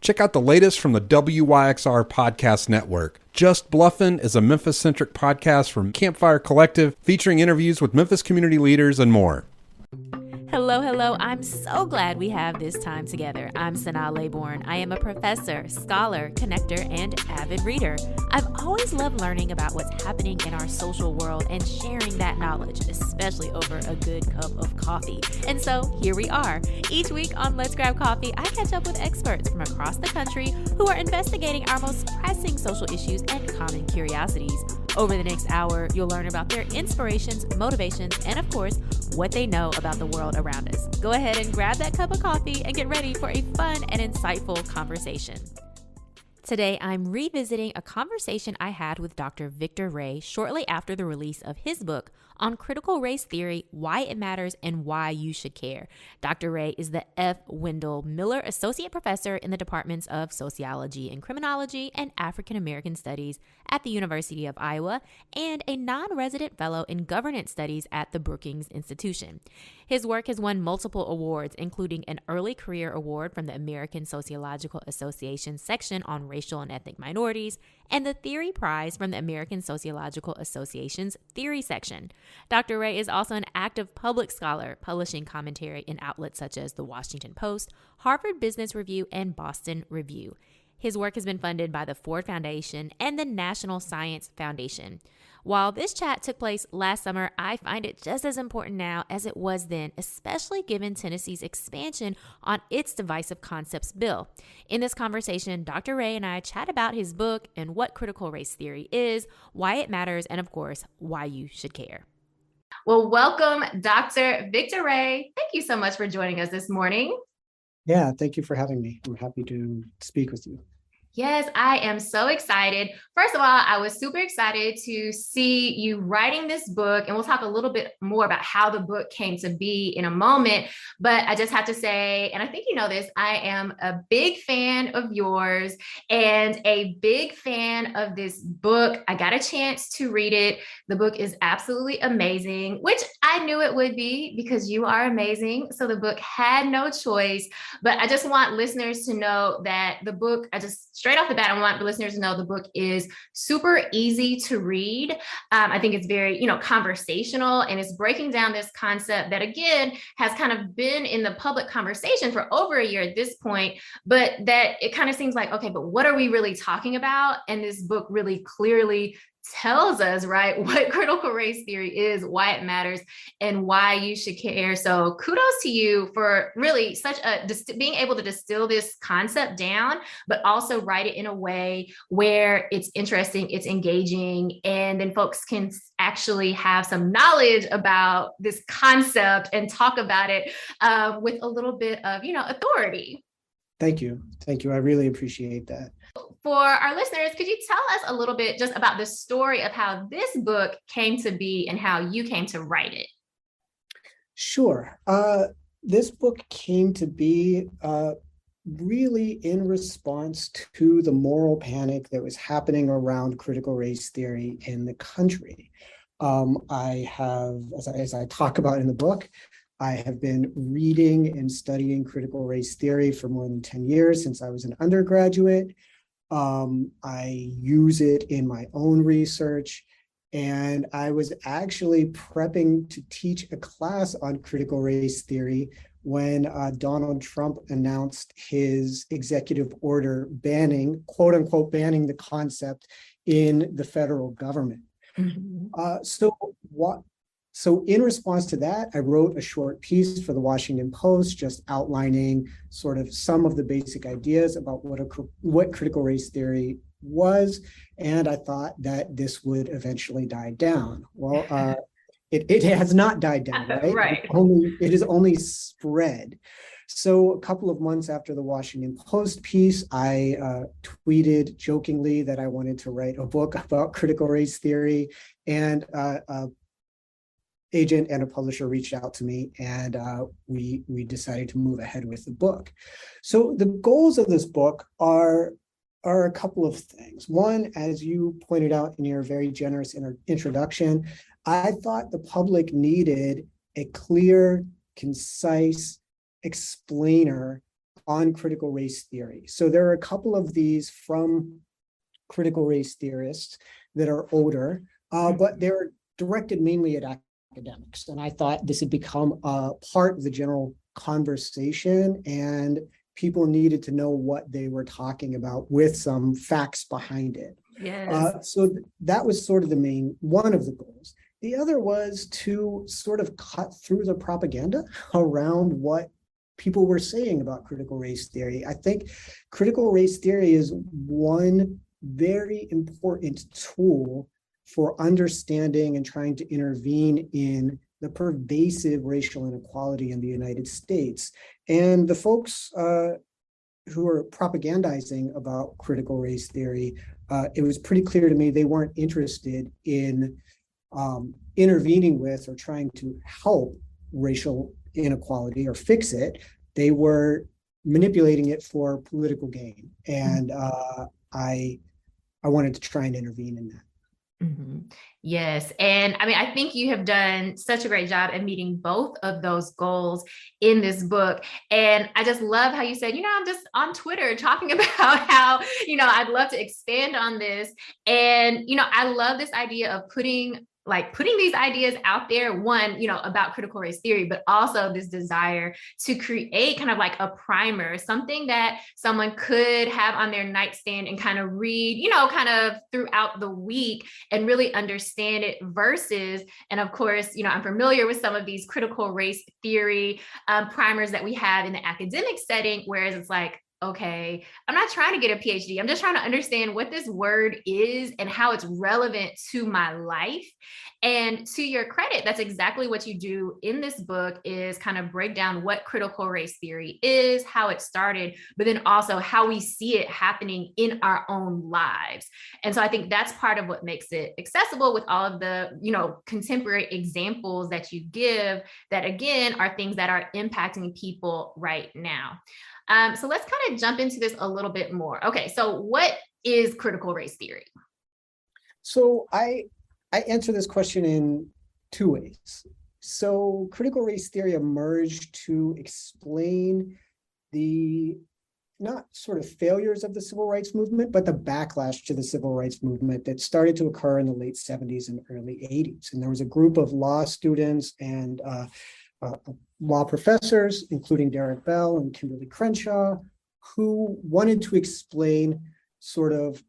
Check out the latest from the WYXR Podcast Network. Just Bluffin' is a Memphis-centric podcast from Campfire Collective, featuring interviews with Memphis community leaders and more. Hello, hello. I'm so glad we have this time together. I'm SunAh Laybourne. I am a professor, scholar, connector, and avid reader. I've always loved learning about what's happening in our social world and sharing that knowledge, especially over a good cup of coffee. And so here we are. Each week on Let's Grab Coffee, I catch up with experts from across the country who are investigating our most pressing social issues and common curiosities. Over the next hour, you'll learn about their inspirations, motivations, and of course, what they know about the world around us. Go ahead and grab that cup of coffee and get ready for a fun and insightful conversation. Today, I'm revisiting a conversation I had with Dr. Victor Ray shortly after the release of his book on critical race theory, why it matters, and why you should care. Dr. Ray is the F. Wendell Miller Associate Professor in the Departments of Sociology and Criminology and African American Studies at the University of Iowa and a non-resident fellow in governance studies at the Brookings Institution. His work has won multiple awards, including an Early Career Award from the American Sociological Association section on racial and ethnic minorities, and the Theory Prize from the American Sociological Association's Theory section. Dr. Ray is also an active public scholar, publishing commentary in outlets such as The Washington Post, Harvard Business Review, and Boston Review. His work has been funded by the Ford Foundation and the National Science Foundation. While this chat took place last summer, I find it just as important now as it was then, especially given Tennessee's expansion on its divisive concepts bill. In this conversation, Dr. Ray and I chat about his book and what critical race theory is, why it matters, and of course, why you should care. Well, welcome, Dr. Victor Ray. Thank you so much for joining us this morning. Yeah, thank you for having me. I'm happy to speak with you. Yes, I am so excited. First of all, I was super excited to see you writing this book, and we'll talk a little bit more about how the book came to be in a moment. But I just have to say, and I think you know this, I am a big fan of yours and a big fan of this book. I got a chance to read it. The book is absolutely amazing, which I knew it would be because you are amazing. So the book had no choice. But I just want listeners to know that the book, straight off the bat, I want the listeners to know the book is super easy to read. I think it's very, conversational, and it's breaking down this concept that, again, has kind of been in the public conversation for over a year at this point, but that it kind of seems like, okay, but what are we really talking about? And this book really clearly tells us, right, what critical race theory is, why it matters, and why you should care. So kudos to you for really being able to distill this concept down, but also write it in a way where it's interesting, it's engaging, and then folks can actually have some knowledge about this concept and talk about it with a little bit of, authority. Thank you. Thank you. I really appreciate that. For our listeners, could you tell us a little bit just about the story of how this book came to be and how you came to write it? Sure. This book came to be really in response to the moral panic that was happening around critical race theory in the country. I have, as I talk about in the book, I have been reading and studying critical race theory for more than 10 years since I was an undergraduate. I use it in my own research, and I was actually prepping to teach a class on critical race theory when Donald Trump announced his executive order banning, quote unquote, banning the concept in the federal government. Mm-hmm. So in response to that, I wrote a short piece for the Washington Post, just outlining sort of some of the basic ideas about what critical race theory was, and I thought that this would eventually die down. Well, it has not died down, right? Right. It is only spread. So a couple of months after the Washington Post piece, I tweeted jokingly that I wanted to write a book about critical race theory, and agent and a publisher reached out to me, and we decided to move ahead with the book. So the goals of this book are a couple of things. One, as you pointed out in your very generous introduction, I thought the public needed a clear, concise explainer on critical race theory. So there are a couple of these from critical race theorists that are older, but they're directed mainly at academics. And I thought this had become a part of the general conversation, and people needed to know what they were talking about with some facts behind it. Yes. So that was sort of one of the goals. The other was to sort of cut through the propaganda around what people were saying about critical race theory. I think critical race theory is one very important tool for understanding and trying to intervene in the pervasive racial inequality in the United States. And the folks who are propagandizing about critical race theory, it was pretty clear to me they weren't interested in intervening with or trying to help racial inequality or fix it. They were manipulating it for political gain. And I wanted to try and intervene in that. Mm-hmm. Yes. And I mean, I think you have done such a great job at meeting both of those goals in this book. And I just love how you said, I'm just on Twitter talking about how, I'd love to expand on this. And, I love this idea of putting these ideas out there, one, about critical race theory, but also this desire to create kind of like a primer, something that someone could have on their nightstand and kind of read, kind of throughout the week and really understand it versus, and of course, I'm familiar with some of these critical race theory primers that we have in the academic setting, whereas it's like, okay, I'm not trying to get a PhD. I'm just trying to understand what this word is and how it's relevant to my life. And to your credit, that's exactly what you do in this book, is kind of break down what critical race theory is, how it started, but then also how we see it happening in our own lives. And so I think that's part of what makes it accessible, with all of the, contemporary examples that you give that, again, are things that are impacting people right now. So let's kind of jump into this a little bit more. Okay, so what is critical race theory? So I answer this question in two ways. So critical race theory emerged to explain the not sort of failures of the civil rights movement, but the backlash to the civil rights movement that started to occur in the late 70s and early 80s. And there was a group of law students and law professors, including Derek Bell and Kimberly Crenshaw, who wanted to explain sort of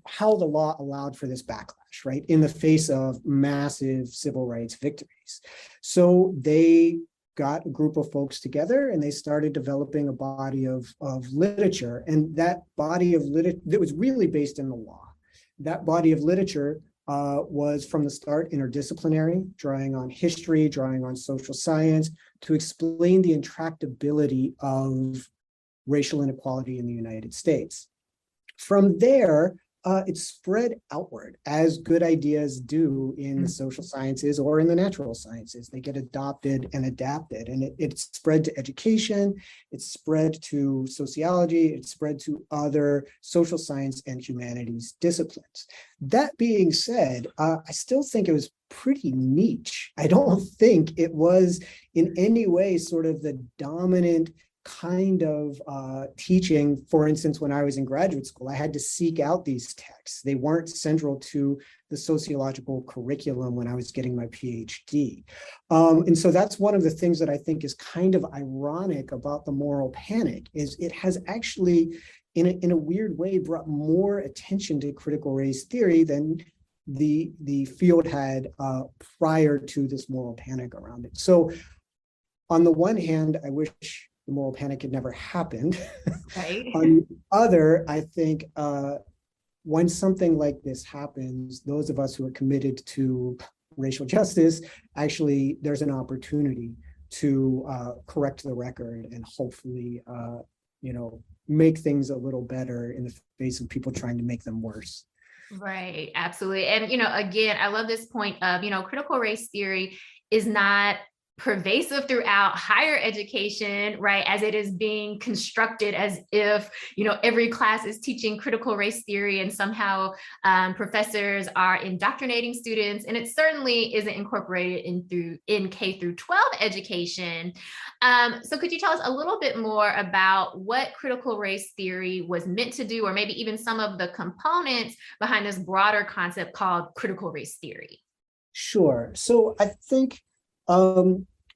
how the law allowed for this backlash, right, in the face of massive civil rights victories. So they got a group of folks together and they started developing a body of literature. And that body of literature that was really based in the law, that body of literature was from the start interdisciplinary, drawing on history, drawing on social science to explain the intractability of racial inequality in the United States. From there, it spread outward, as good ideas do in the social sciences or in the natural sciences. They get adopted and adapted, and it spread to education, it spread to sociology, it spread to other social science and humanities disciplines. That being said, I still think it was pretty niche. I don't think it was in any way sort of the dominant kind of teaching. For instance, when I was in graduate school, I had to seek out these texts. They weren't central to the sociological curriculum when I was getting my PhD. And so that's one of the things that I think is kind of ironic about the moral panic, is it has actually, in a weird way, brought more attention to critical race theory than the field had prior to this moral panic around it. So on the one hand, I wish the moral panic had never happened. Right. On the other, I think when something like this happens, those of us who are committed to racial justice, actually, there's an opportunity to correct the record and hopefully, make things a little better in the face of people trying to make them worse. Right. Absolutely. And, again, I love this point of, critical race theory is not pervasive throughout higher education, right? As it is being constructed as if, every class is teaching critical race theory and somehow professors are indoctrinating students. And it certainly isn't incorporated in K through 12 education. So could you tell us a little bit more about what critical race theory was meant to do, or maybe even some of the components behind this broader concept called critical race theory? Sure. So I think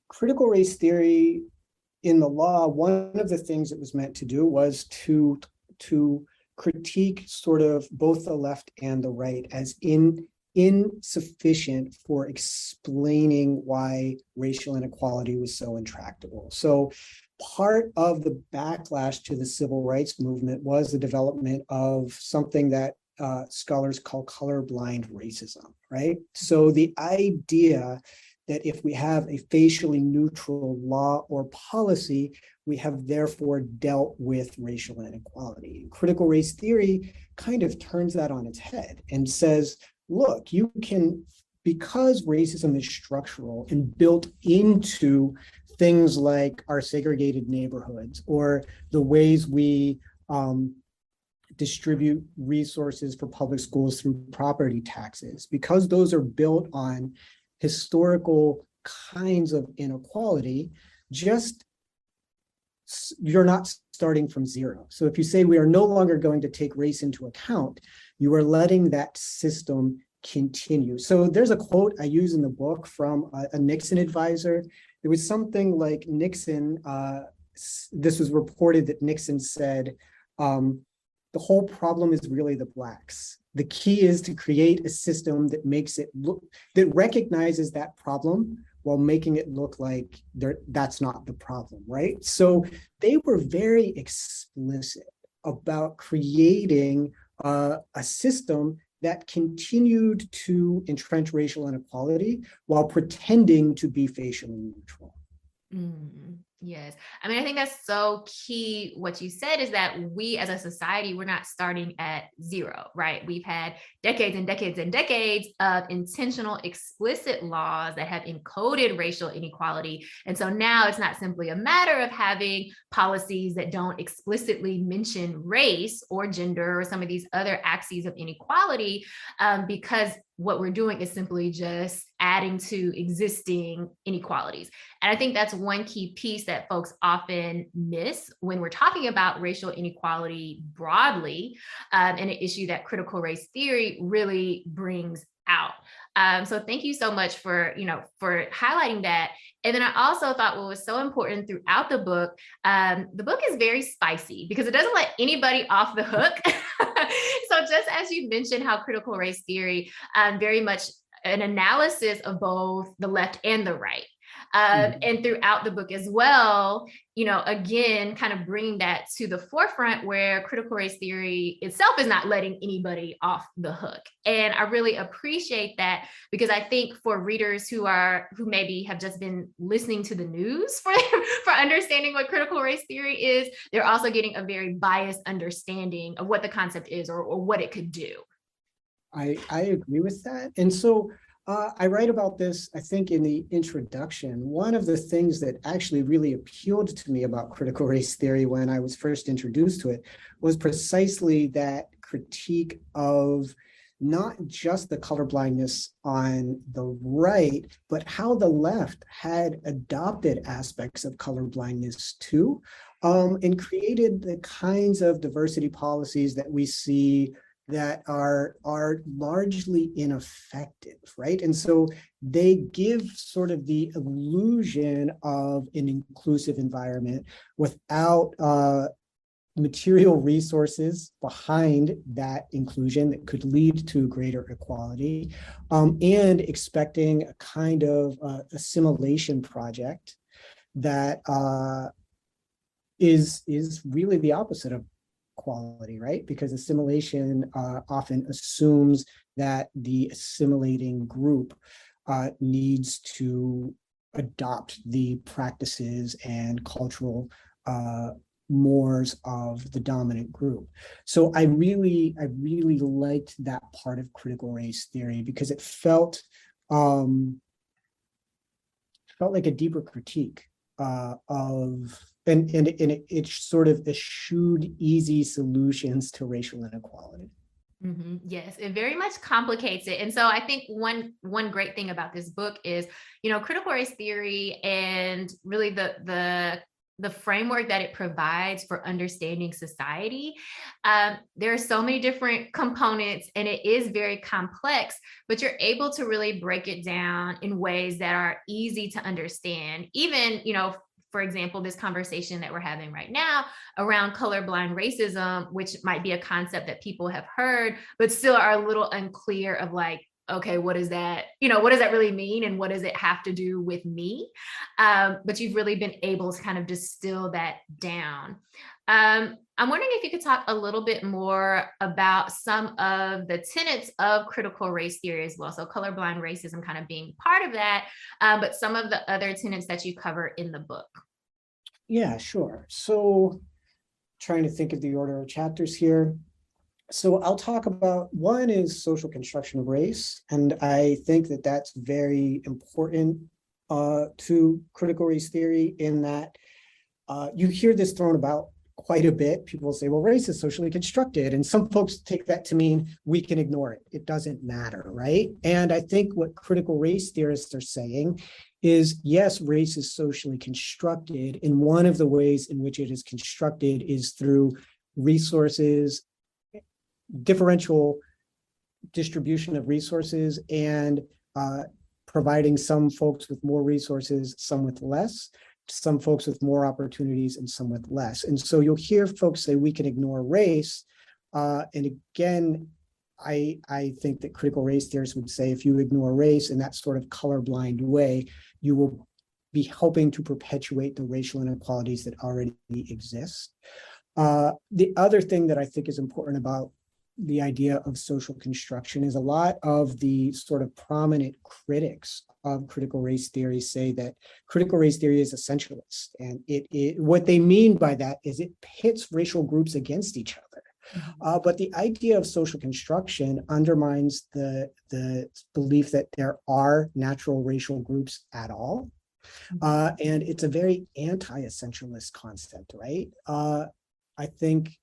critical race theory in the law, one of the things it was meant to do was to critique sort of both the left and the right as insufficient for explaining why racial inequality was so intractable. So part of the backlash to the civil rights movement was the development of something that scholars call colorblind racism, right? So the idea that if we have a facially neutral law or policy, we have therefore dealt with racial inequality. Critical race theory kind of turns that on its head and says, look, you can, because racism is structural and built into things like our segregated neighborhoods or the ways we distribute resources for public schools through property taxes, because those are built on historical kinds of inequality, you're not starting from zero. So if you say we are no longer going to take race into account, you are letting that system continue. So there's a quote I use in the book from a Nixon advisor. It was something like Nixon, this was reported that Nixon said, the whole problem is really the blacks. The key is to create a system that makes it look, that recognizes that problem while making it look like that's not the problem, right? So they were very explicit about creating a system that continued to entrench racial inequality while pretending to be facially neutral. Yes. I mean, I think that's so key. What you said is that we as a society, we're not starting at zero, right? We've had decades and decades and decades of intentional, explicit laws that have encoded racial inequality. And so now it's not simply a matter of having policies that don't explicitly mention race or gender or some of these other axes of inequality, because what we're doing is simply just adding to existing inequalities. And I think that's one key piece that folks often miss when we're talking about racial inequality broadly, and an issue that critical race theory really brings out. So thank you so much for highlighting that. And then I also thought what was so important throughout the book is very spicy because it doesn't let anybody off the hook. So just as you mentioned how critical race theory very much an analysis of both the left and the right. And throughout the book as well, again, kind of bringing that to the forefront where critical race theory itself is not letting anybody off the hook. And I really appreciate that because I think for readers who maybe have just been listening to the news for understanding what critical race theory is, they're also getting a very biased understanding of what the concept is or what it could do. I agree with that. And so I write about this, I think, in the introduction. One of the things that actually really appealed to me about critical race theory when I was first introduced to it was precisely that critique of not just the colorblindness on the right, but how the left had adopted aspects of colorblindness too, and created the kinds of diversity policies that we see that are largely ineffective, right? And so they give sort of the illusion of an inclusive environment without material resources behind that inclusion that could lead to greater equality, and expecting a kind of assimilation project that is really the opposite of quality, right? Because assimilation often assumes that the assimilating group needs to adopt the practices and cultural mores of the dominant group. So I really liked that part of critical race theory because it felt felt like a deeper critique it sort of eschewed easy solutions to racial inequality. Mm-hmm. Yes, it very much complicates it. And so I think one great thing about this book is, critical race theory and really the framework that it provides for understanding society. There are so many different components and it is very complex, but you're able to really break it down in ways that are easy to understand. Even, for example, this conversation that we're having right now around colorblind racism, which might be a concept that people have heard, but still are a little unclear of like, okay, what is that? What does that really mean? And what does it have to do with me? But you've really been able to kind of distill that down. I'm wondering if you could talk a little bit more about some of the tenets of critical race theory as well. So colorblind racism kind of being part of that, but some of the other tenets that you cover in the book. Yeah, sure. So trying to think of the order of chapters here. So I'll talk about, one is social construction of race. And I think that that's very important to critical race theory in that you hear this thrown about quite a bit. People say, well, race is socially constructed. And some folks take that to mean we can ignore it. It doesn't matter, right? And I think what critical race theorists are saying is, yes, race is socially constructed. And one of the ways in which it is constructed is through resources, differential distribution of resources, and providing some folks with more resources, some with less, some folks with more opportunities and some with less. And so you'll hear folks say we can ignore race. And again, I think that critical race theorists would say if you ignore race in that sort of colorblind way, you will be helping to perpetuate the racial inequalities that already exist. The other thing that I think is important about the idea of social construction is a lot of the sort of prominent critics of critical race theory say that critical race theory is essentialist. And what they mean by that is it pits racial groups against each other. But the idea of social construction undermines the belief that there are natural racial groups at all. And it's a very anti-essentialist concept, right? I think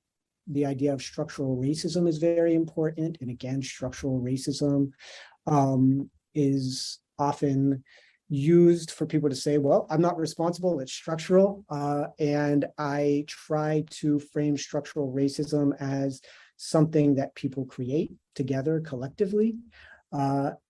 the idea of structural racism is very important. And again, structural racism is often used for people to say, well, I'm not responsible, it's structural. And I try to frame structural racism as something that people create together collectively. I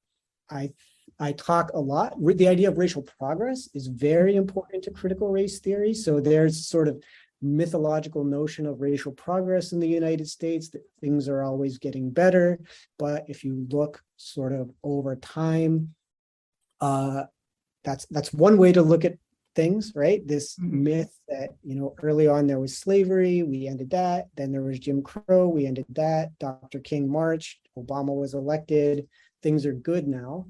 talk a lot, the idea of racial progress is very important to critical race theory. So there's sort of mythological notion of racial progress in the United States, that things are always getting better. But if you look sort of over time, that's one way to look at things, right? This myth that, early on there was slavery, we ended that. Then there was Jim Crow, we ended that. Dr. King marched, Obama was elected, things are good now.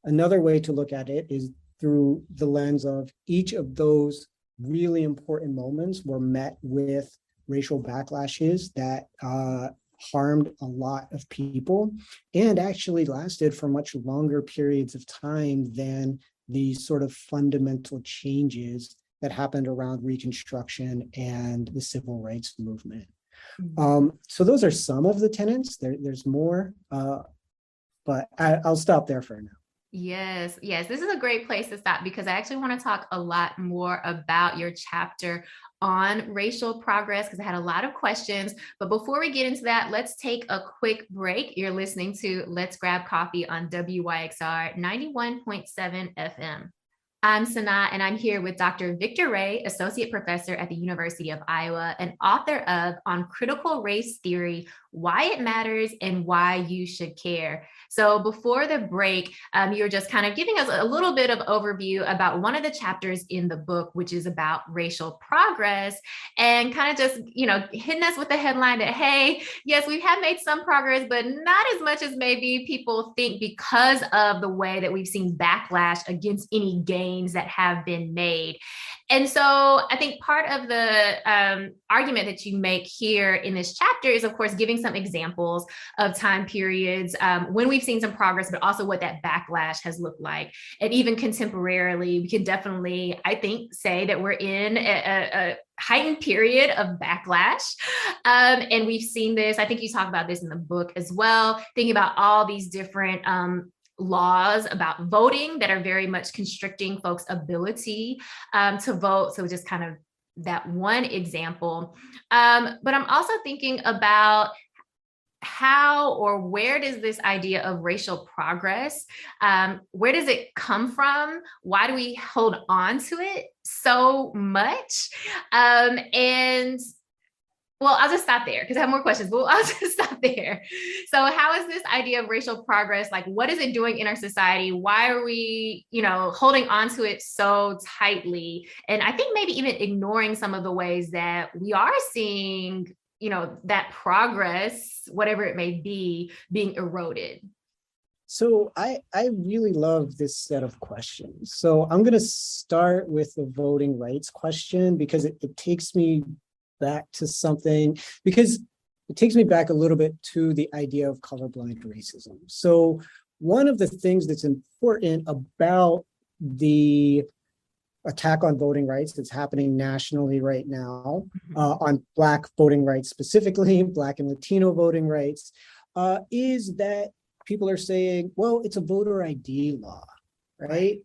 Another way to look at it is through the lens of each of those really important moments were met with racial backlashes that harmed a lot of people and actually lasted for much longer periods of time than the sort of fundamental changes that happened around Reconstruction and the civil rights movement. So those are some of the tenets. There's more, but I'll stop there for now. Yes. This is a great place to stop because I actually want to talk a lot more about your chapter on racial progress because I had a lot of questions. But before we get into that, let's take a quick break. You're listening to Let's Grab Coffee on WYXR 91.7 FM. I'm SunAh, and I'm here with Dr. Victor Ray, Associate Professor at the University of Iowa and author of On Critical Race Theory, Why It Matters and Why You Should Care. So before the break, you were just kind of giving us a little bit of overview about one of the chapters in the book, which is about racial progress, and kind of just, hitting us with the headline that, hey, yes, we have made some progress, but not as much as maybe people think because of the way that we've seen backlash against any gain gains that have been made. And so I think part of the argument that you make here in this chapter is, of course, giving some examples of time periods when we've seen some progress, but also what that backlash has looked like. And even contemporarily, we can definitely, I think, say that we're in a heightened period of backlash. And we've seen this, I think you talk about this in the book as well, thinking about all these different laws about voting that are very much constricting folks' ability to vote. So just kind of that one example. But I'm also thinking about how or where does this idea of racial progress, where does it come from? Why do we hold on to it so much? And well, I'll just stop there because I have more questions, but I'll just stop there. So how is this idea of racial progress, like what is it doing in our society? Why are we, holding on to it so tightly? And I think maybe even ignoring some of the ways that we are seeing, that progress, whatever it may be, being eroded. So I really love this set of questions. So I'm going to start with the voting rights question because it takes me back to something, because it takes me back a little bit to the idea of colorblind racism. So one of the things that's important about the attack on voting rights that's happening nationally right now, on Black voting rights specifically, Black and Latino voting rights, is that people are saying, well, it's a voter ID law, right?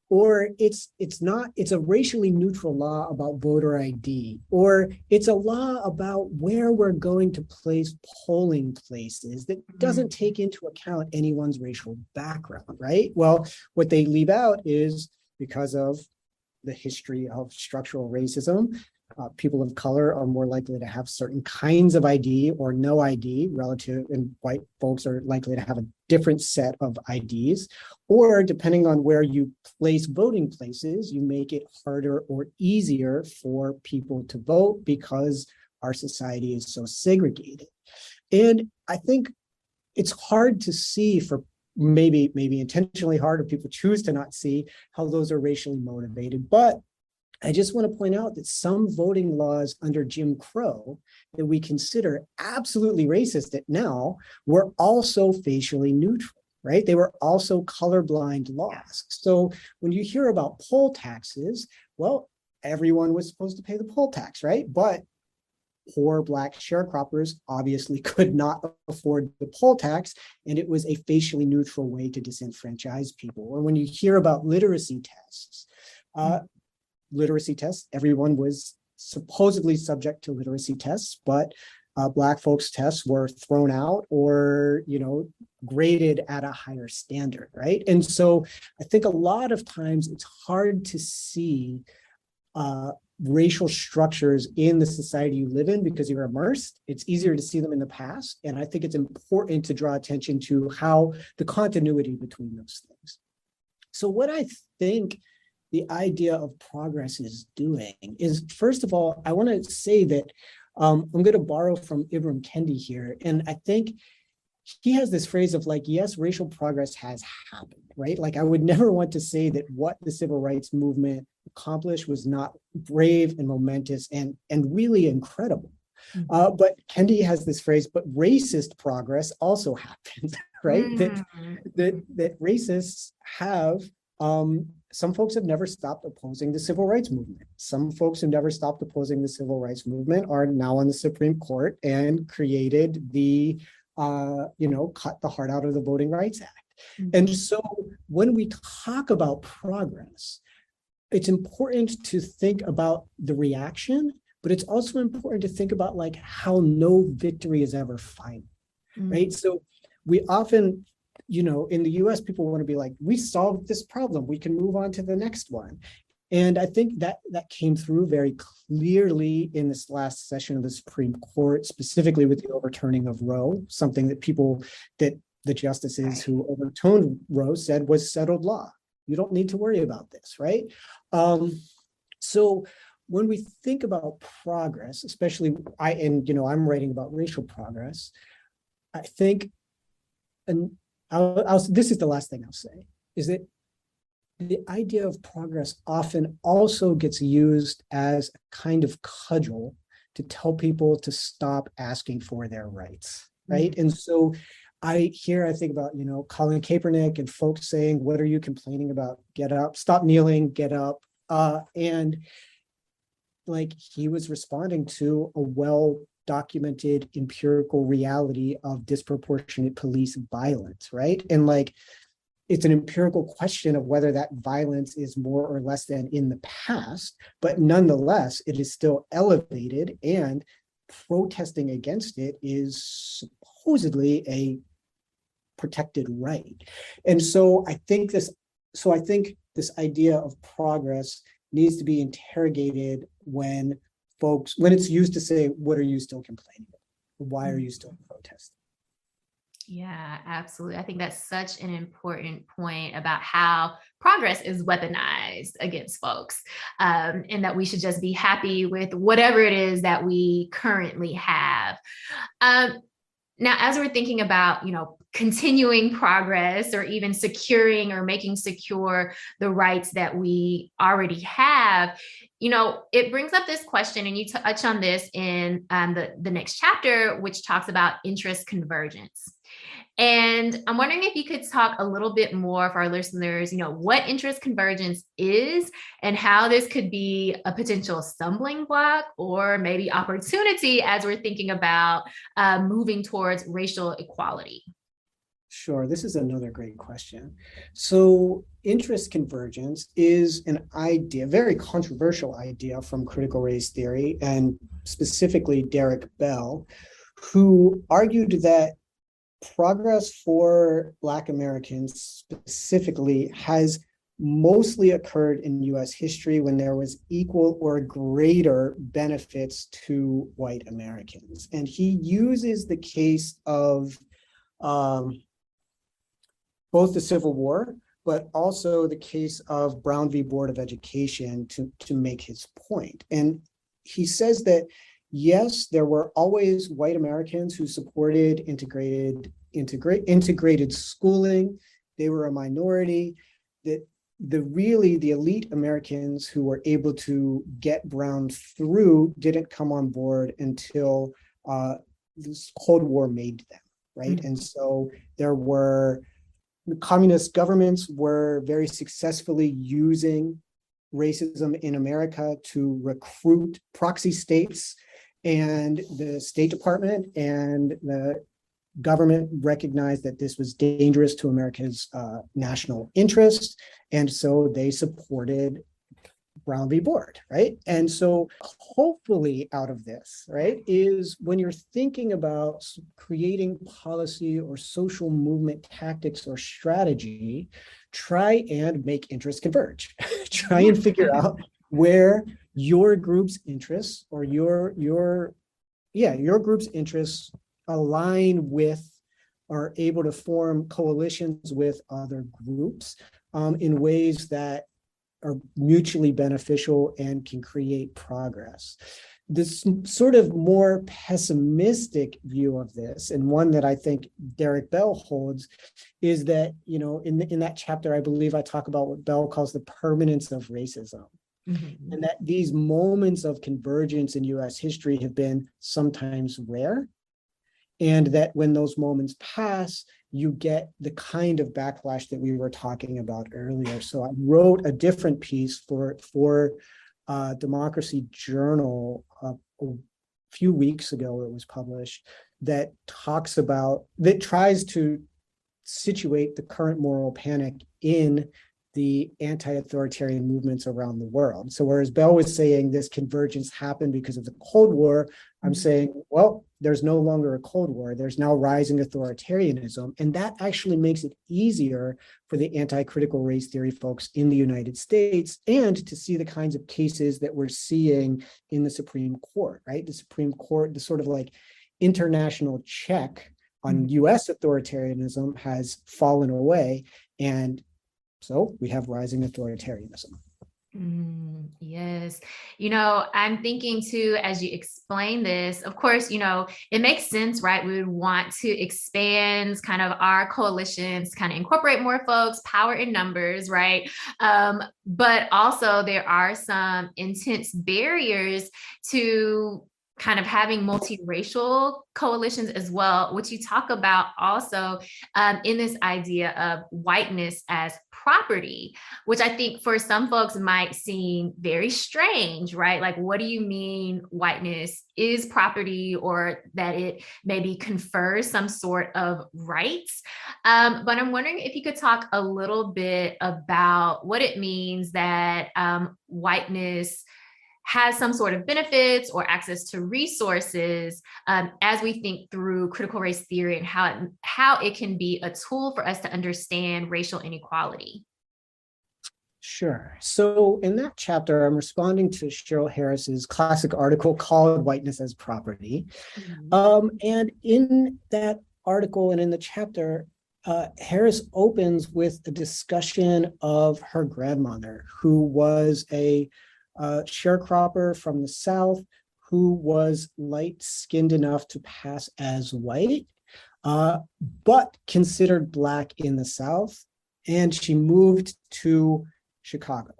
Or it's a racially neutral law about voter ID, or it's a law about where we're going to place polling places that doesn't take into account anyone's racial background, right? Well, what they leave out is because of the history of structural racism, people of color are more likely to have certain kinds of ID or no ID relative, and white folks are likely to have a different set of IDs. Or depending on where you place voting places, you make it harder or easier for people to vote because our society is so segregated. And I think it's hard to see, for maybe intentionally hard, or people choose to not see how those are racially motivated. But I just want to point out that some voting laws under Jim Crow that we consider absolutely racist now were also facially neutral, right? They were also colorblind laws. So when you hear about poll taxes, well, everyone was supposed to pay the poll tax, right? But poor Black sharecroppers obviously could not afford the poll tax, and it was a facially neutral way to disenfranchise people. Or when you hear about literacy tests, everyone was supposedly subject to literacy tests, but Black folks' tests were thrown out or, graded at a higher standard, right? And so I think a lot of times it's hard to see racial structures in the society you live in because you're immersed. It's easier to see them in the past. And I think it's important to draw attention to how the continuity between those things. So what I think the idea of progress is doing is, first of all, I want to say that I'm going to borrow from Ibram Kendi here. And I think he has this phrase of like, yes, racial progress has happened, right? Like I would never want to say that what the civil rights movement accomplished was not brave and momentous and really incredible. But Kendi has this phrase, but racist progress also happens, right? That racists have, some folks have never stopped opposing the civil rights movement. Some folks who never stopped opposing the civil rights movement are now on the Supreme Court and created the, cut the heart out of the Voting Rights Act. And so when we talk about progress, it's important to think about the reaction, but it's also important to think about like how no victory is ever final, right? So we often, in the US, people want to be like, we solved this problem, we can move on to the next one. And I think that came through very clearly in this last session of the Supreme Court, specifically with the overturning of Roe, something that the justices who overturned Roe said was settled law. You don't need to worry about this, right? So when we think about progress, especially I'm writing about racial progress, I think, and this is the last thing I'll say, is that the idea of progress often also gets used as a kind of cudgel to tell people to stop asking for their rights, right? And so I think about, Colin Kaepernick and folks saying, what are you complaining about? Get up, stop kneeling, get up. And like he was responding to a well-documented empirical reality of disproportionate police violence, right? And like, it's an empirical question of whether that violence is more or less than in the past, but nonetheless, it is still elevated, and protesting against it is supposedly a protected right. And so I think this idea of progress needs to be interrogated when it's used to say, what are you still complaining about? Why are you still protesting? Yeah, absolutely. I think that's such an important point about how progress is weaponized against folks, and that we should just be happy with whatever it is that we currently have. Now, as we're thinking about, continuing progress or even securing or making secure the rights that we already have, it brings up this question, and you touch on this in the next chapter, which talks about interest convergence. And I'm wondering if you could talk a little bit more for our listeners, what interest convergence is and how this could be a potential stumbling block or maybe opportunity as we're thinking about moving towards racial equality. Sure, this is another great question. So interest convergence is an idea, very controversial idea from critical race theory, and specifically Derek Bell, who argued that progress for Black Americans specifically has mostly occurred in US history when there was equal or greater benefits to white Americans. And he uses the case of both the Civil War, but also the case of Brown v. Board of Education to make his point. And he says that yes, there were always white Americans who supported integrated schooling. They were a minority. That the elite Americans who were able to get Brown through didn't come on board until this Cold War made them, right? Mm-hmm. And so the communist governments were very successfully using racism in America to recruit proxy states, and the State Department and the government recognized that this was dangerous to America's national interests, and so they supported Brown v. Board, right? And so hopefully out of this, right, is when you're thinking about creating policy or social movement tactics or strategy, try and make interests converge. Try and figure out where your group's interests or your group's interests align with, are able to form coalitions with other groups in ways that are mutually beneficial and can create progress. This sort of more pessimistic view of this, and one that I think Derek Bell holds, is that, in that chapter, I believe I talk about what Bell calls the permanence of racism. Mm-hmm. And that these moments of convergence in US history have been sometimes rare, and that when those moments pass, you get the kind of backlash that we were talking about earlier. So I wrote a different piece for Democracy Journal a few weeks ago. It was published that tries to situate the current moral panic in the anti-authoritarian movements around the world. So whereas Bell was saying this convergence happened because of the Cold War, I'm saying, well, there's no longer a Cold War. There's now rising authoritarianism. And that actually makes it easier for the anti-critical race theory folks in the United States and to see the kinds of cases that we're seeing in the Supreme Court, right? The Supreme Court, the sort of like international check on US authoritarianism has fallen away. And so we have rising authoritarianism. Yes. I'm thinking too, as you explain this, of course, it makes sense, right? We would want to expand kind of our coalitions, kind of incorporate more folks, power in numbers, right? But also there are some intense barriers to kind of having multiracial coalitions as well, which you talk about also in this idea of whiteness as property, which I think for some folks might seem very strange, right? Like, what do you mean whiteness is property, or that it maybe confers some sort of rights? But I'm wondering if you could talk a little bit about what it means that whiteness has some sort of benefits or access to resources as we think through critical race theory and how it can be a tool for us to understand racial inequality. Sure. So in that chapter, I'm responding to Cheryl Harris's classic article called Whiteness as Property. And in that article and in the chapter, Harris opens with a discussion of her grandmother, who was a sharecropper from the South, who was light-skinned enough to pass as white, but considered Black in the South. And she moved to Chicago.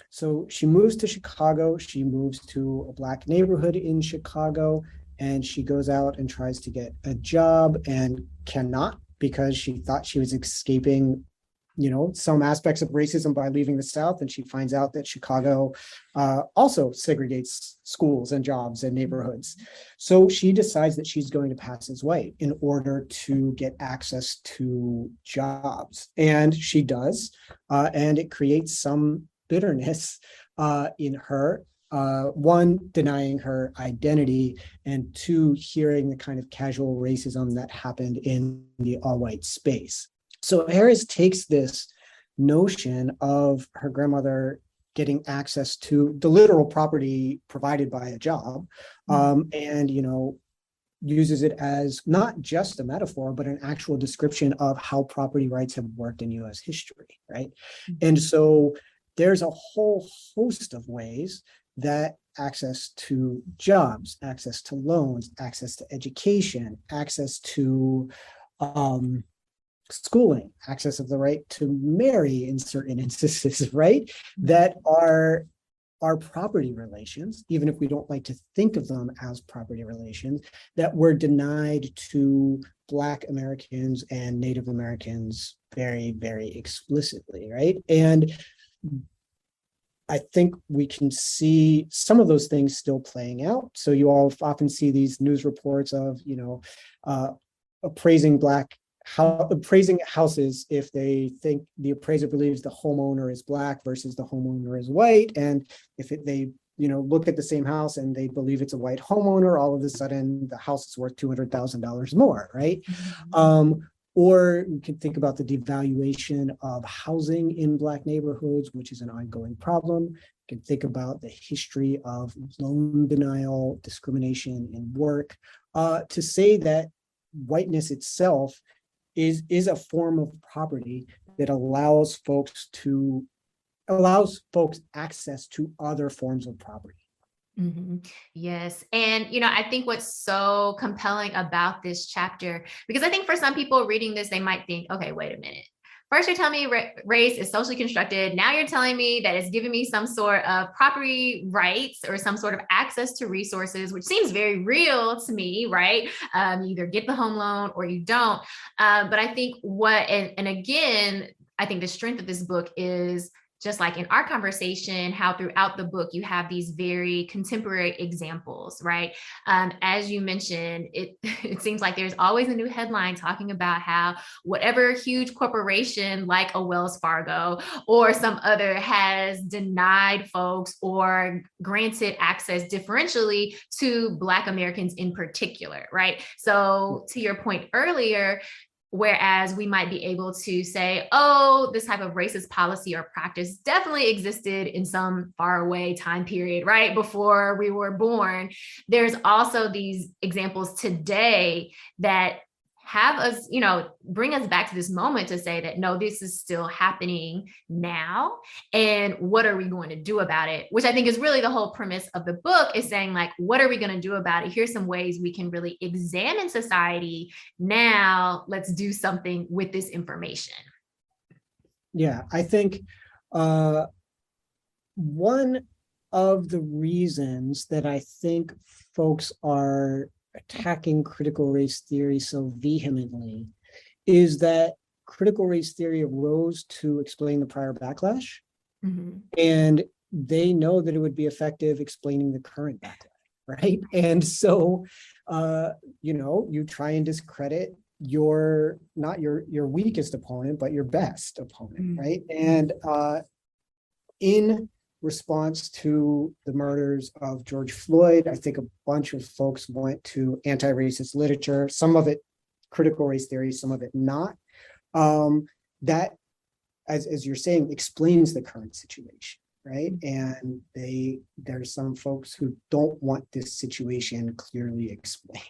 So she moves to Chicago, she moves to a Black neighborhood in Chicago, and she goes out and tries to get a job and cannot, because she thought she was escaping some aspects of racism by leaving the South, and she finds out that Chicago also segregates schools and jobs and neighborhoods. So she decides that she's going to pass as white in order to get access to jobs. And she does, and it creates some bitterness in her. One, denying her identity, and two, hearing the kind of casual racism that happened in the all-white space. So Harris takes this notion of her grandmother getting access to the literal property provided by a job, and uses it as not just a metaphor, but an actual description of how property rights have worked in U.S. history, right? And so there's a whole host of ways that access to jobs, access to loans, access to education, access to schooling, access of the right to marry in certain instances, right? That are property relations, even if we don't like to think of them as property relations, that were denied to Black Americans and Native Americans very, very explicitly, right? And I think we can see some of those things still playing out. So you all often see these news reports of, appraising houses if they think the appraiser believes the homeowner is Black versus the homeowner is white. And if they look at the same house and they believe it's a white homeowner, all of a sudden the house is worth $200,000 more, right? Or we can think about the devaluation of housing in Black neighborhoods, which is an ongoing problem. We can think about the history of loan denial, discrimination in work, to say that whiteness itself is a form of property that allows folks access to other forms of property. Yes. And, I think what's so compelling about this chapter, because I think for some people reading this, they might think, okay, wait a minute. First, you're telling me race is socially constructed. Now you're telling me that it's giving me some sort of property rights or some sort of access to resources, which seems very real to me, right? You either get the home loan or you don't. But I think and again, I think the strength of this book is, just like in our conversation, how throughout the book you have these very contemporary examples, right? As you mentioned, it seems like there's always a new headline talking about how whatever huge corporation like a Wells Fargo or some other has denied folks or granted access differentially to Black Americans in particular, right? So to your point earlier, whereas we might be able to say, oh, this type of racist policy or practice definitely existed in some faraway time period, right? Before we were born. There's also these examples today that have us, bring us back to this moment to say that, no, this is still happening now. And what are we going to do about it? Which I think is really the whole premise of the book, is saying, like, what are we going to do about it? Here's some ways we can really examine society. Now let's do something with this information. Yeah, I think one of the reasons that I think folks are attacking critical race theory so vehemently is that critical race theory arose to explain the prior backlash. Mm-hmm. And they know that it would be effective explaining the current backlash, right? And so, you try and discredit not your weakest opponent, but your best opponent, right? And in response to the murders of George Floyd, I think a bunch of folks went to anti-racist literature, some of it critical race theory, some of it not. That, as you're saying, explains the current situation, right? And there's some folks who don't want this situation clearly explained.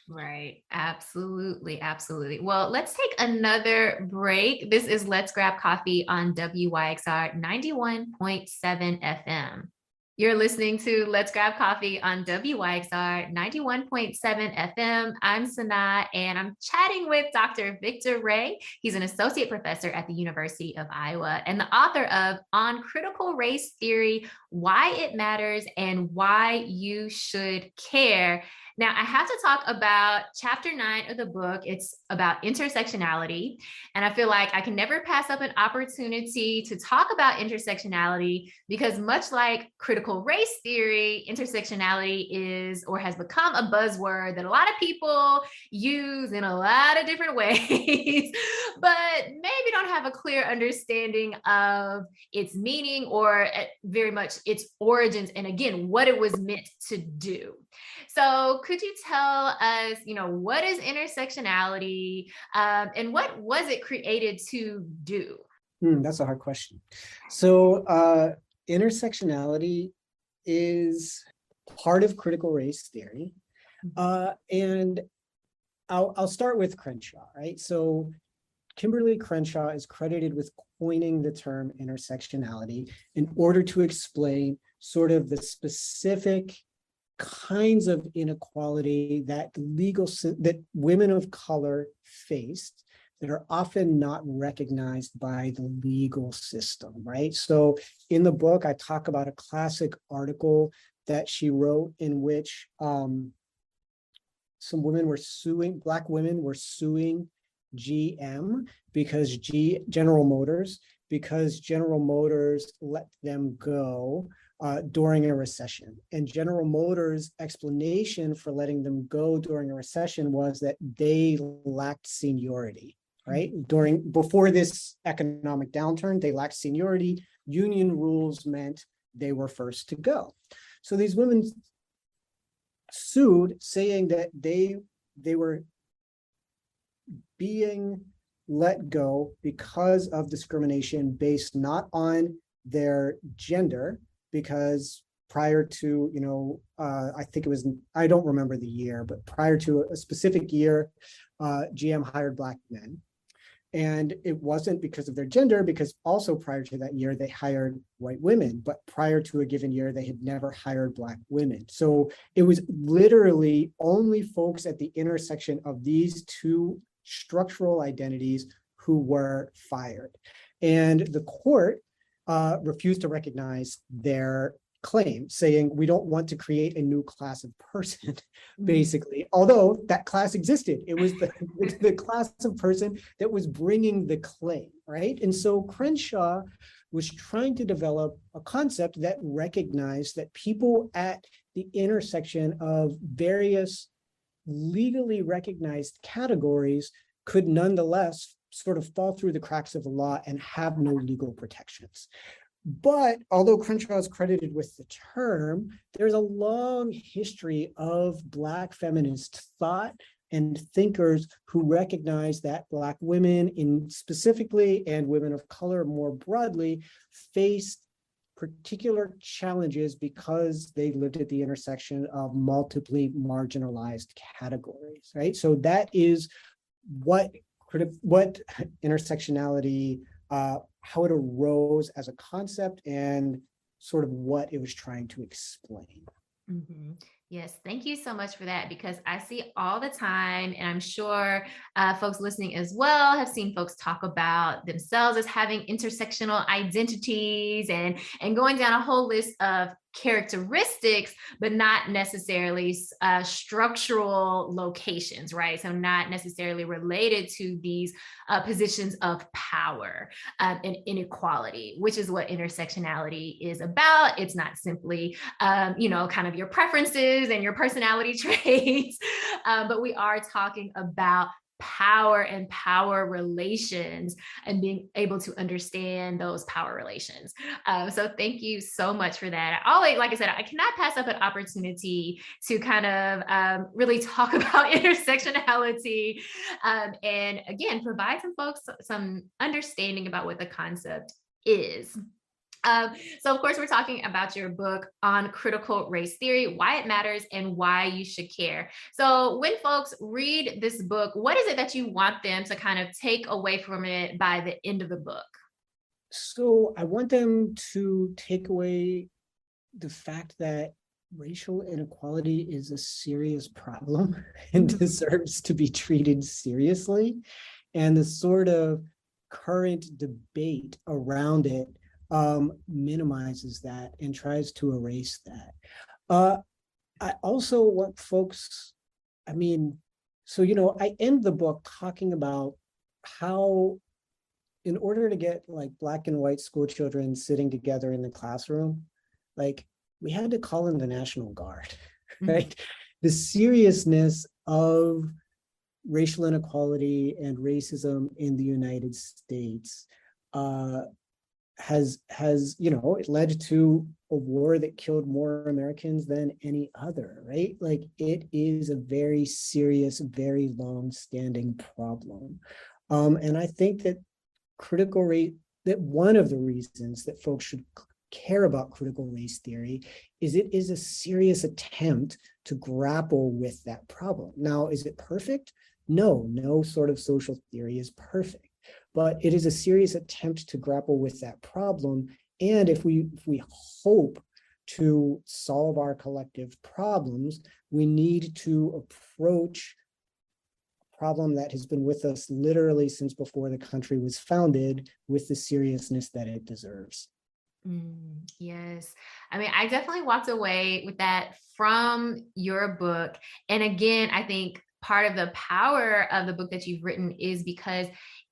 Right. Absolutely. Absolutely. Well, let's take another break. This is Let's Grab Coffee on WYXR 91.7 FM. You're listening to Let's Grab Coffee on WYXR 91.7 FM. I'm SunAh, and I'm chatting with Dr. Victor Ray. He's an associate professor at the University of Iowa and the author of On Critical Race Theory, Why It Matters and Why You Should Care. Now, I have to talk about chapter 9 of the book. It's about intersectionality. And I feel like I can never pass up an opportunity to talk about intersectionality, because much like critical race theory, intersectionality is or has become a buzzword that a lot of people use in a lot of different ways, but maybe don't have a clear understanding of its meaning or very much its origins, and again, what it was meant to do. So could you tell us, what is intersectionality and what was it created to do? That's a hard question. So intersectionality is part of critical race theory. And I'll start with Crenshaw, right? So Kimberly Crenshaw is credited with coining the term intersectionality in order to explain sort of the specific kinds of inequality that that women of color faced that are often not recognized by the legal system, right? So in the book, I talk about a classic article that she wrote in which some women were suing, Black women were suing GM because General Motors let them go during a recession. And General Motors' explanation for letting them go during a recession was that they lacked seniority, right? Before this economic downturn, they lacked seniority. Union rules meant they were first to go. So these women sued, saying that they were being let go because of discrimination based not on their gender, because prior to, I think it was, I don't remember the year, but prior to a specific year, GM hired Black men. And it wasn't because of their gender, because also prior to that year, they hired white women, but prior to a given year, they had never hired Black women. So it was literally only folks at the intersection of these two structural identities who were fired. And the court refused to recognize their claim, saying we don't want to create a new class of person, basically. Although that class existed, it was the class of person that was bringing the claim, right? And so Crenshaw was trying to develop a concept that recognized that people at the intersection of various legally recognized categories could nonetheless sort of fall through the cracks of the law and have no legal protections. But although Crenshaw is credited with the term, there's a long history of Black feminist thought and thinkers who recognize that Black women specifically, and women of color more broadly, faced particular challenges because they lived at the intersection of multiply marginalized categories, right? So that is what intersectionality, how it arose as a concept, and sort of what it was trying to explain. Mm-hmm. Yes, thank you so much for that, because I see all the time, and I'm sure folks listening as well have seen folks talk about themselves as having intersectional identities and going down a whole list of characteristics, but not necessarily structural locations, right? So not necessarily related to these positions of power and inequality, which is what intersectionality is about. It's not simply, kind of your preferences and your personality traits, but we are talking about power and power relations and being able to understand those power relations. So thank you so much for that. I always, like I said, I cannot pass up an opportunity to kind of really talk about intersectionality and again, provide some folks some understanding about what the concept is. So of course, we're talking about your book on critical race theory, why it matters and why you should care. So when folks read this book, what is it that you want them to kind of take away from it by the end of the book? So I want them to take away the fact that racial inequality is a serious problem and deserves to be treated seriously. And the sort of current debate around it minimizes that and tries to erase that. I also want folks, I end the book talking about how, in order to get like Black and white school children sitting together in the classroom, like we had to call in the National Guard, right? The seriousness of racial inequality and racism in the United States has it led to a war that killed more Americans than any other, right? Like it is a very serious, very long-standing problem. And I think that one of the reasons that folks should care about critical race theory is it is a serious attempt to grapple with that problem. Now, is it perfect? No sort of social theory is perfect. But it is a serious attempt to grapple with that problem. And if we hope to solve our collective problems, we need to approach a problem that has been with us literally since before the country was founded with the seriousness that it deserves. Yes. I mean, I definitely walked away with that from your book. And again, I think part of the power of the book that you've written is because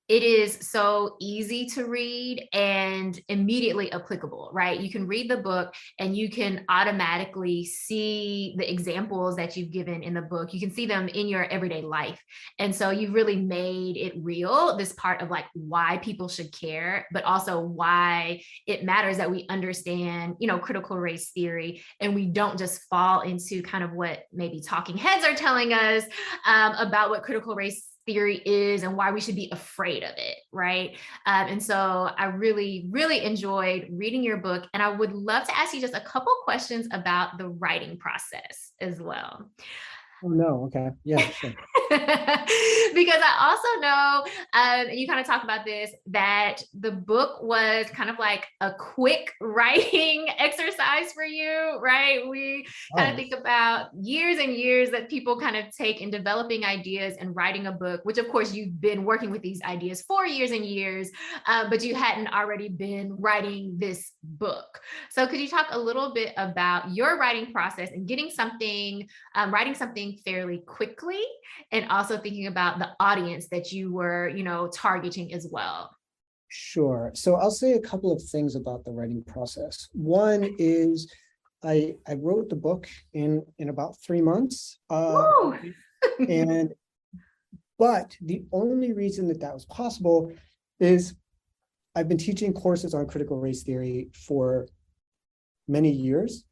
it is so easy to read and immediately applicable, right? You can read the book and you can automatically see the examples that you've given in the book. You can see them in your everyday life. And so you've really made it real, this part of like why people should care, but also why it matters that we understand, critical race theory, and we don't just fall into kind of what maybe talking heads are telling us about what critical race theory is and why we should be afraid of it, right? And so I really, really enjoyed reading your book, and I would love to ask you just a couple questions about the writing process as well. Oh, no. Okay. Yeah, sure. Because I also know, you kind of talk about this, that the book was kind of like a quick writing exercise for you, right? We kind of think about years and years that people kind of take in developing ideas and writing a book, which of course you've been working with these ideas for years and years, but you hadn't already been writing this book. So could you talk a little bit about your writing process and getting something, writing something fairly quickly, and also thinking about the audience that you were, targeting as well? Sure. So I'll say a couple of things about the writing process. One is I wrote the book in about 3 months. But the only reason that was possible is I've been teaching courses on critical race theory for many years.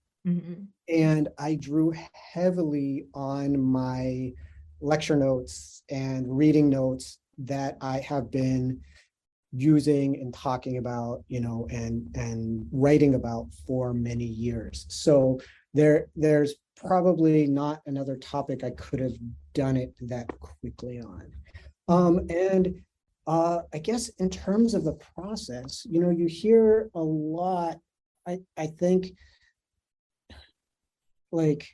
And I drew heavily on my lecture notes and reading notes that I have been using and talking about, and writing about for many years. So there's probably not another topic I could have done it that quickly on. And I guess in terms of the process, you hear a lot, I think, like,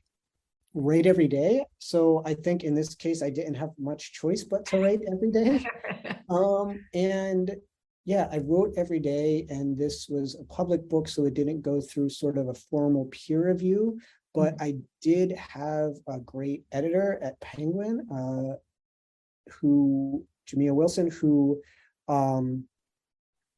write every day. So I think in this case, I didn't have much choice but to write every day. And yeah, I wrote every day, and this was a public book, so it didn't go through sort of a formal peer review, but I did have a great editor at Penguin, Jamia Wilson, who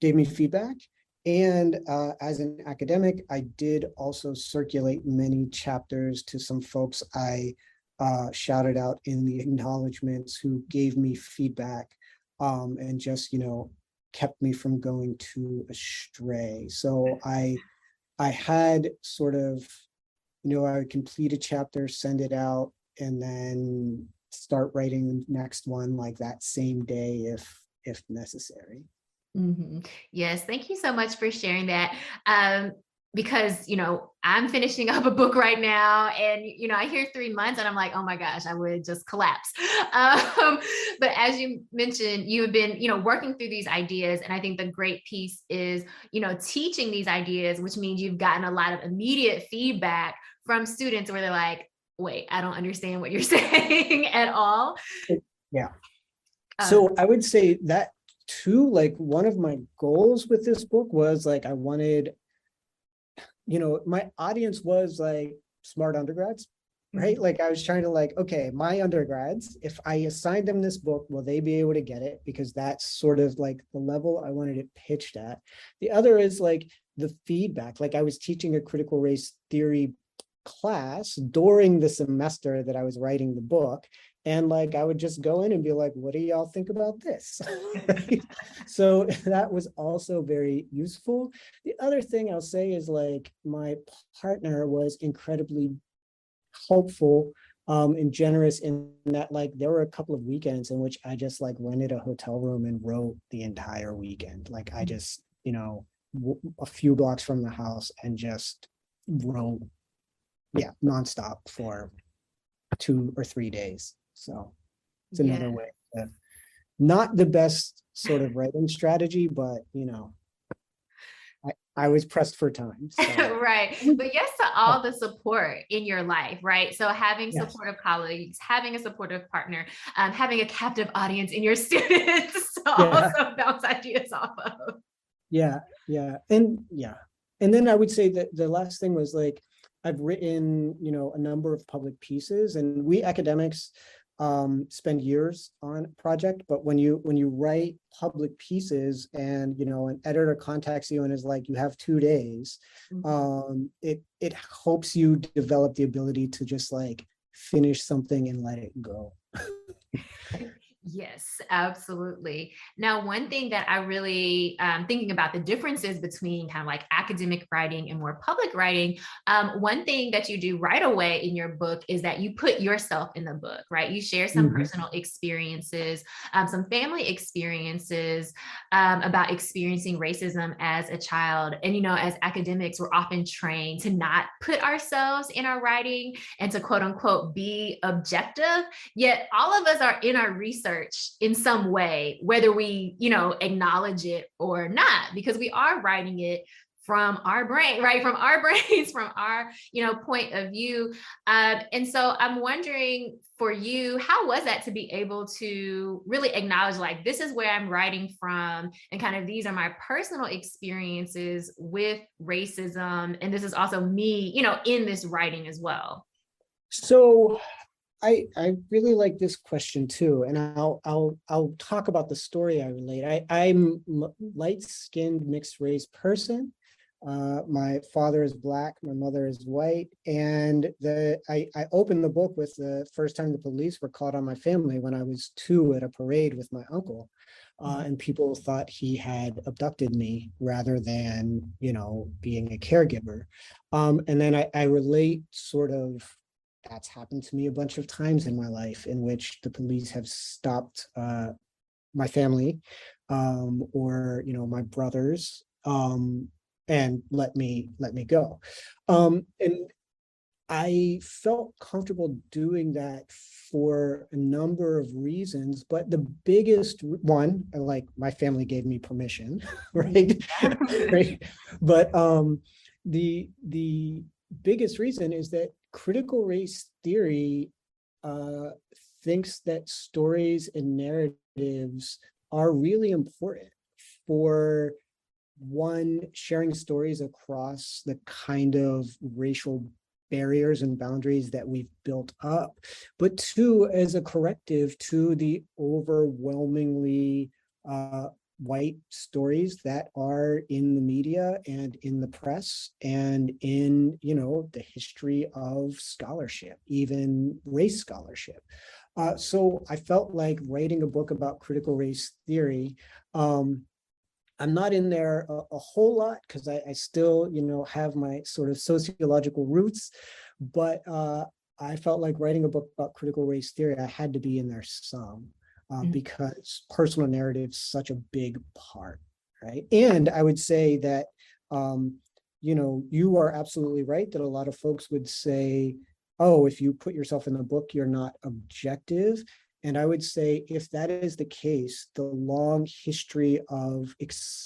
gave me feedback. And as an academic, I did also circulate many chapters to some folks I shouted out in the acknowledgements, who gave me feedback, and just, kept me from going too astray. So I had sort of, I would complete a chapter, send it out, and then start writing the next one like that same day if necessary. Yes, thank you so much for sharing that. Because, I'm finishing up a book right now, and, I hear 3 months and I'm like, oh my gosh, I would just collapse. But as you mentioned, you have been, working through these ideas. And I think the great piece is, teaching these ideas, which means you've gotten a lot of immediate feedback from students where they're like, wait, I don't understand what you're saying at all. Yeah. So I would say that too, like, one of my goals with this book was, like, I wanted, my audience was like smart undergrads, right? Like, I was trying to, like, okay, my undergrads, if I assign them this book, will they be able to get it? Because that's sort of like the level I wanted it pitched at. The other is like the feedback. Like, I was teaching a critical race theory class during the semester that I was writing the book. And, like, I would just go in and be like, what do y'all think about this? So that was also very useful. The other thing I'll say is, like, my partner was incredibly helpful and generous in that, like, there were a couple of weekends in which I just, like, rented a hotel room and wrote the entire weekend. Like, I just, a few blocks from the house, and just wrote, nonstop for 2 or 3 days. So it's another way to, not the best sort of writing strategy, but I was pressed for time. So. Right. But yes to all the support in your life, right? So having supportive colleagues, having a supportive partner, having a captive audience in your students to also bounce ideas off of. Yeah. And then I would say that the last thing was, like, I've written, a number of public pieces, and we academics spend years on a project, but when you write public pieces and, an editor contacts you and is like, you have 2 days, it helps you develop the ability to just, like, finish something and let it go. Yes, absolutely. Now, one thing that I really thinking about the differences between kind of like academic writing and more public writing, one thing that you do right away in your book is that you put yourself in the book, right? You share some personal experiences, some family experiences about experiencing racism as a child. And, as academics, we're often trained to not put ourselves in our writing and to quote unquote be objective, yet all of us are in our research in some way, whether we, acknowledge it or not, because we are writing it from our brain, right? From our brains, from our, point of view. And so I'm wondering for you, how was that to be able to really acknowledge, like, this is where I'm writing from, and kind of these are my personal experiences with racism, and this is also me, in this writing as well? So I really like this question too, and I'll talk about the story I relate. I'm light-skinned mixed race person. My father is Black, my mother is white, and I opened the book with the first time the police were called on my family when I was 2 at a parade with my uncle, and people thought he had abducted me rather than being a caregiver, and then I relate sort of. That's happened to me a bunch of times in my life, in which the police have stopped my family or my brothers and let me go. And I felt comfortable doing that for a number of reasons, but the biggest one, like my family gave me permission, right? Right. But the biggest reason is that critical race theory thinks that stories and narratives are really important for one, sharing stories across the kind of racial barriers and boundaries that we've built up, but two, as a corrective to the overwhelmingly white stories that are in the media and in the press and in, the history of scholarship, even race scholarship. So I felt like writing a book about critical race theory. I'm not in there a whole lot because I still, have my sort of sociological roots, but I felt like writing a book about critical race theory, I had to be in there some because personal narrative is such a big part, right? And I would say that, you are absolutely right that a lot of folks would say, oh, if you put yourself in the book, you're not objective. And I would say if that is the case, the long history of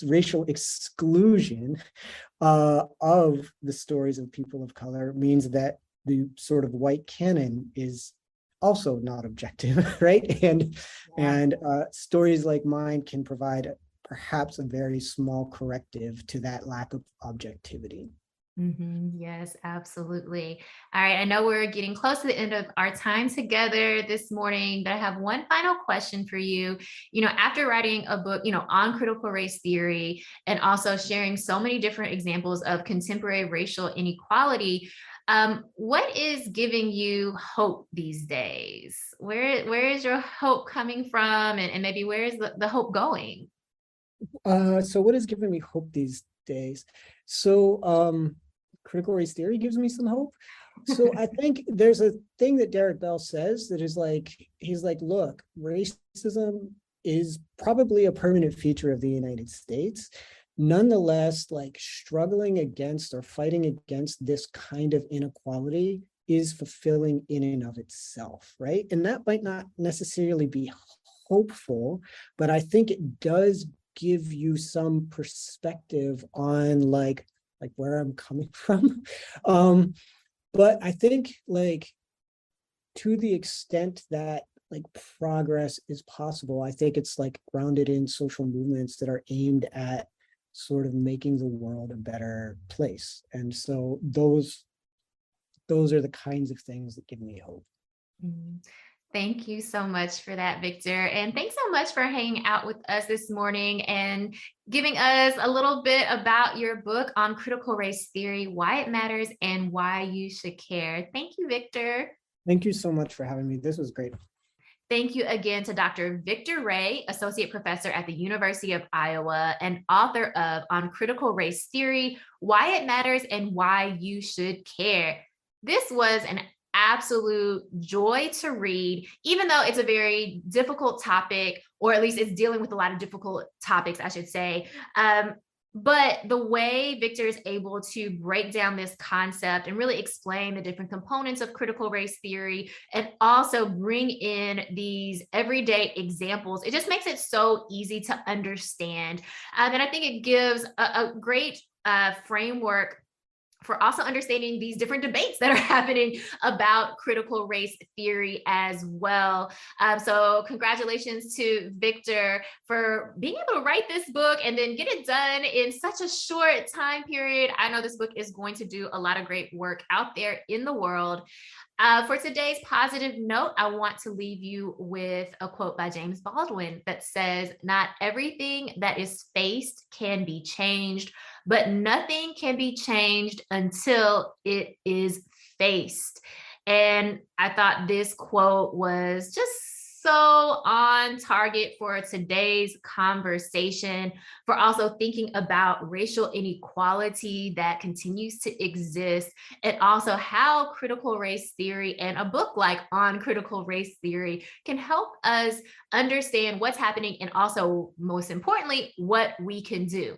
racial exclusion of the stories of people of color means that the sort of white canon is also not objective, right? And stories like mine can provide perhaps a very small corrective to that lack of objectivity. Yes, absolutely. All right. I know we're getting close to the end of our time together this morning, but I have one final question for you. After writing a book, on critical race theory and also sharing so many different examples of contemporary racial inequality, what is giving you hope these days? Where is your hope coming from? And maybe where is the hope going? So what is giving me hope these days? So critical race theory gives me some hope. So I think there's a thing that Derek Bell says that is like, he's like, look, racism is probably a permanent feature of the United States. Nonetheless, like struggling against or fighting against this kind of inequality is fulfilling in and of itself, right? And that might not necessarily be hopeful, but I think it does give you some perspective on like where I'm coming from. But I think like to the extent that like progress is possible, I think it's like grounded in social movements that are aimed at sort of making the world a better place. And so those are the kinds of things that give me hope. Thank you so much for that, Victor. And thanks so much for hanging out with us this morning and giving us a little bit about your book on critical race theory, why it matters and why you should care. Thank you, Victor. Thank you so much for having me. This was great. Thank you again to Dr. Victor Ray, Associate Professor at the University of Iowa and author of On Critical Race Theory, Why It Matters and Why You Should Care. This was an absolute joy to read, even though it's a very difficult topic, or at least it's dealing with a lot of difficult topics, I should say. But the way Victor is able to break down this concept and really explain the different components of critical race theory and also bring in these everyday examples, it just makes it so easy to understand. And I think it gives a great framework for also understanding these different debates that are happening about critical race theory as well. So congratulations to Victor for being able to write this book and then get it done in such a short time period. I know this book is going to do a lot of great work out there in the world. For today's positive note, I want to leave you with a quote by James Baldwin that says, "Not everything that is faced can be changed, but nothing can be changed until it is faced." And I thought this quote was just so on target for today's conversation, for also thinking about racial inequality that continues to exist, and also how critical race theory and a book like On Critical Race Theory can help us understand what's happening and also, most importantly, what we can do.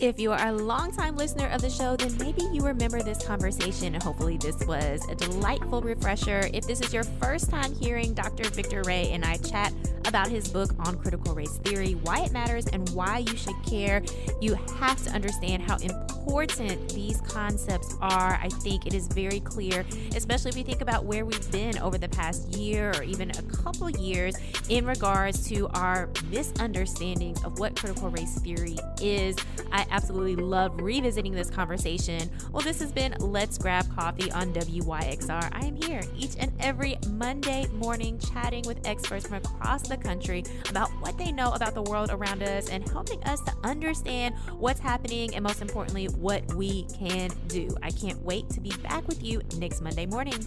If you are a longtime listener of the show, then maybe you remember this conversation, and hopefully this was a delightful refresher. If this is your first time hearing Dr. Victor Ray and I chat about his book on critical race theory, why it matters and why you should care, you have to understand how important these concepts are. I think it is very clear, especially if you think about where we've been over the past year or even a couple years in regards to our misunderstanding of what critical race theory is. I absolutely love revisiting this conversation. Well, this has been Let's Grab Coffee on WYXR. I am here each and every Monday morning chatting with experts from across the country about what they know about the world around us and helping us to understand what's happening and, most importantly, what we can do. I can't wait to be back with you next Monday morning.